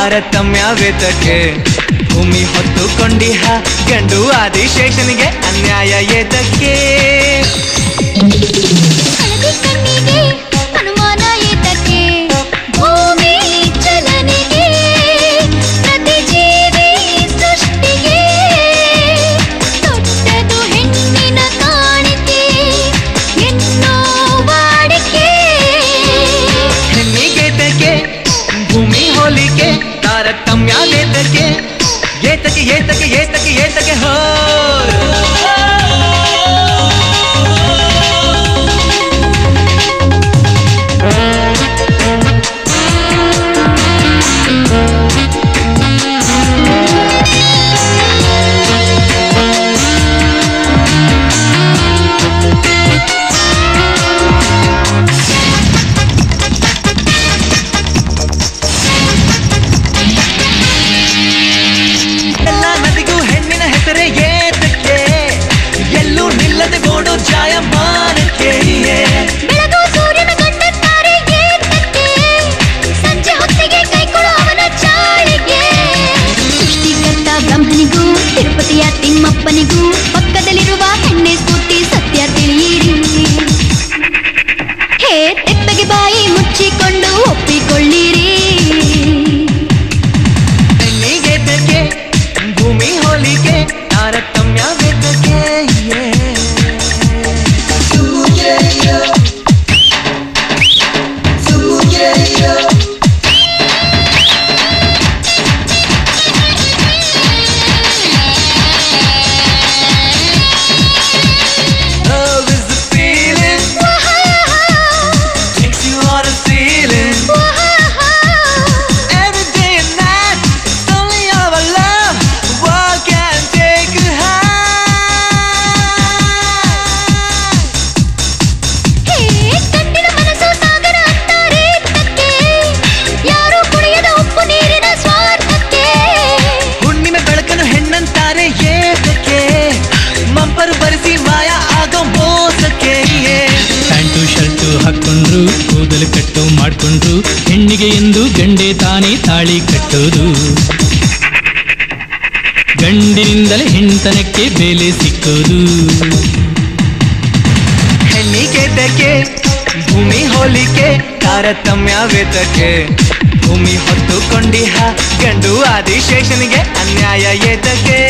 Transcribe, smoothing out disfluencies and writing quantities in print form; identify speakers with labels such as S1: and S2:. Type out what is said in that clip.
S1: ತಾರತಮ್ಯವೇತಕ್ಕೆ ಭೂಮಿ ಹೊತ್ತುಕೊಂಡಿಹ ಗಂಡು ಆದಿಶೇಷನಿಗೆ ಅನ್ಯಾಯ ಏತಕ್ಕೆ
S2: ಅನುಮಾನ ಏತಕ್ಕೆ ಭೂಮಿ ಚಲನೆಗೆ ಪ್ರತಿ ಜೀವಿ ಸೃಷ್ಟಿಗೆ ದೊಡ್ಡದು ಹೆಣ್ಣಿನ ಕಾಣಿಕೆ ಎನ್ನೋ ವಾಡಿಕೆ
S1: ಹೆಣ್ಣಿಗೇತಕ್ಕೆ ಭೂಮಿ ಹೋಲಿಕೆ ತಾರತಮ್ಯವೇತಕ್ಕೆ ಏತಕ್ಕೆ ಏತಕ್ಕೆ ಏತಕ್ಕೆ ಏತಕ್ಕೆ ಹೋ
S2: ಬೆಳಗು ಸೂರ್ಯನ ಕಂಡುತ್ತಾರೆ ಏತಕ್ಕೆ ಸಂಜೆ ಹೊತ್ತಿಗೆ ಕೈಕೊಡು ಅವನ ಚಾಳಿಗೆ ಸೃಷ್ಟಿಕರ್ತ ಬ್ರಹ್ಮನಿಗೂ ತಿರುಪತಿಯ ತಿಮ್ಮಪ್ಪನಿಗೂ ಪಕ್ಕದಲ್ಲಿರುವ ಹೆಣ್ಣೆ ಸ್ಫೂರ್ತಿ ಸತ್ಯ ತಿಳಿಯಿರಿ ಹೇ ತೆಪ್ಪಗೆ ಬಾಯಿ ಮುಚ್ಚಿಕೊಂಡು ಒಪ್ಪಿಕೊಳ್ಳಿರಿ
S1: ಹೆಣ್ಣಿಗೇತಕ್ಕೆ ಭೂಮಿ ಹೋಲಿಕೆ ತಾರತಮ್ಯವೇತಕ್ಕೆ
S3: ಹಾಕೊಂಡ್ರು ಕೂದಲು ಕಟ್ಟು ಮಾಡ್ಕೊಂಡ್ರು ಹೆಣ್ಣಿಗೆ ಎಂದು ಗಂಡೆ ತಾನೇ ತಾಳಿ ಕಟ್ಟೋದು ಗಂಡಿನಿಂದಲೇ ಹೆಣ್ತನಕ್ಕೆ ಬೆಲೆ ಸಿಕ್ಕೋದು
S1: ಹೆಣ್ಣಿಗೇತಕ್ಕೆ ಭೂಮಿ ಹೋಲಿಕೆ ತಾರತಮ್ಯವೇತಕ್ಕೆ ಭೂಮಿ ಹೊತ್ತುಕೊಂಡಿಹ ಗಂಡು ಆದಿಶೇಷನಿಗೆ ಅನ್ಯಾಯ ಏತಕ್ಕೆ